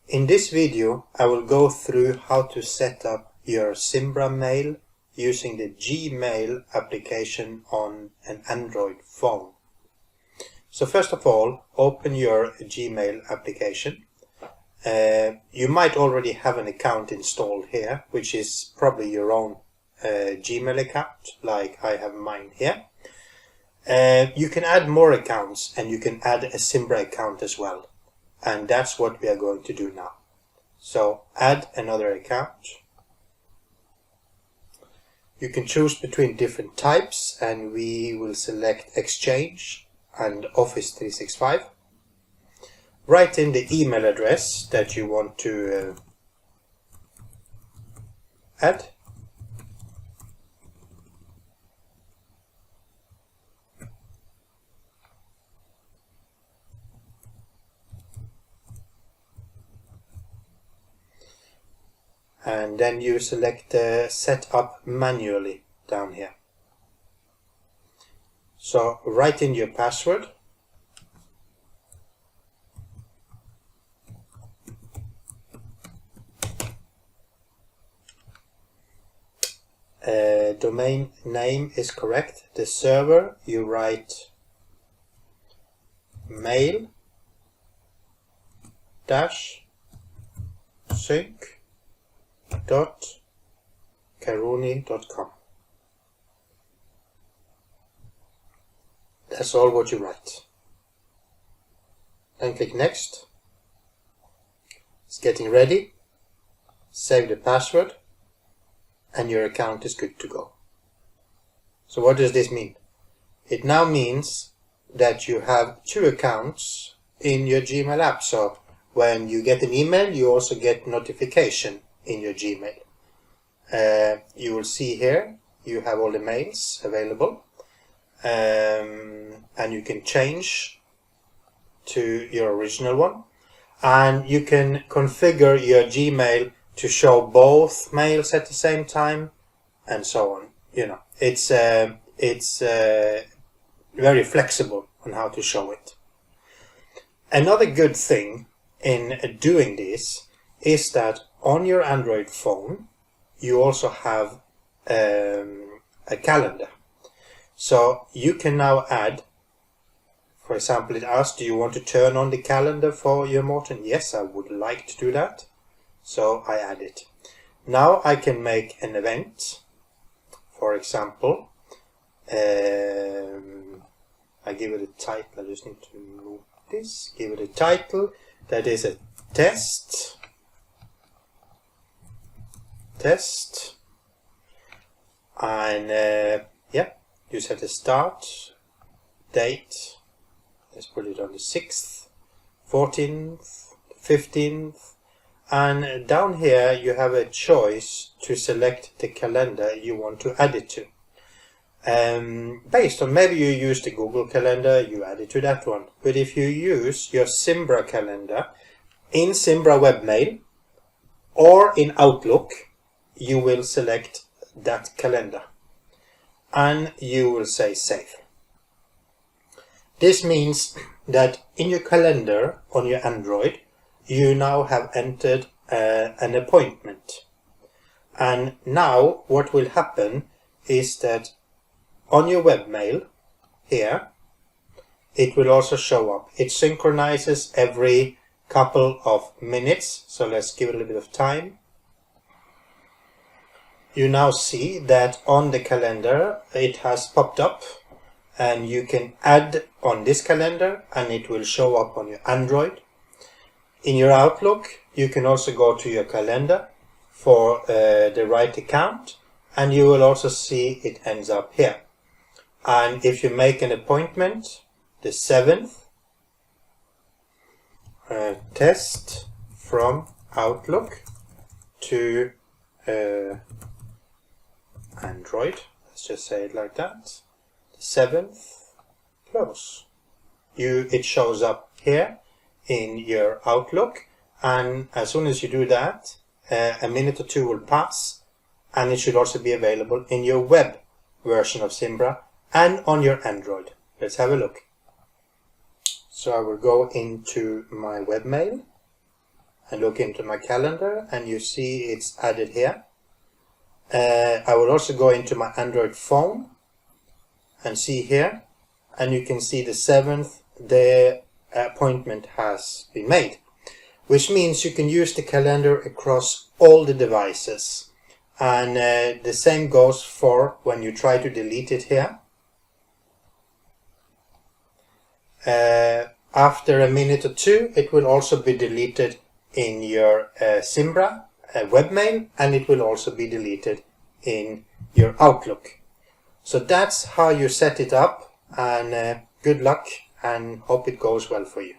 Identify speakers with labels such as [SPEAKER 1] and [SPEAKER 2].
[SPEAKER 1] In this video I will go through how to set up your Zimbra mail using the Gmail application on an Android phone. So first of all, open your Gmail application. You might already have an account installed here, which is probably your own Gmail account, like I have mine here. You can add more accounts and you can add a Zimbra account as well. And that's what we are going to do now. So add another account. You can choose between different types and we will select Exchange and Office 365. Write in the email address that you want to add. And then you select Set Up Manually down here. So write in your password. Domain name is correct. The server, you write mail sync.karuny.com. That's all what you write. Then click Next. It's getting ready. Save the password and your account is good to go. So what does this mean? It now means that you have two accounts in your Gmail app. So when you get an email, you also get notification in your Gmail. You will see here, you have all the mails available. And you can change to your original one. And you can configure your Gmail to show both mails at the same time, and so on. You know, it's very flexible on how to show it. Another good thing in doing this is that on your Android phone you also have a calendar. So you can now add, for example, it asks, do you want to turn on the calendar for your Morten? Yes, I would like to do that. So I add it. Now I can make an event. For example, I give it a title. I just need to move this. Give it a title that is a test. And yeah, you set a start date. Let's put it on the 6th, 14th, 15th. And down here you have a choice to select the calendar you want to add it to. Based on, maybe you use the Google Calendar, you add it to that one. But if you use your Zimbra calendar in Zimbra webmail or in Outlook, you will select that calendar and you will say save. This means that in your calendar on your Android, you now have entered an appointment. And now what will happen is that on your webmail here, it will also show up. It synchronizes every couple of minutes. So let's give it a little bit of time. You now see that on the calendar it has popped up and you can add on this calendar and it will show up on your Android. In your Outlook, you can also go to your calendar for the right account and you will also see it ends up here. And if you make an appointment, the 7th, test from Outlook to Android, let's just say it like that, the 7th, close. It shows up here in your Outlook, and as soon as you do that, a minute or two will pass and it should also be available in your web version of Zimbra and on your Android. Let's have a look. So I will go into my webmail and look into my calendar, and you see it's added here. I will also go into my Android phone and see here, and you can see the 7th the appointment has been made, which means you can use the calendar across all the devices. And the same goes for when you try to delete it here. After a minute or two, it will also be deleted in your Zimbra webmail, and it will also be deleted in your Outlook. So that's how you set it up, and good luck, and hope it goes well for you.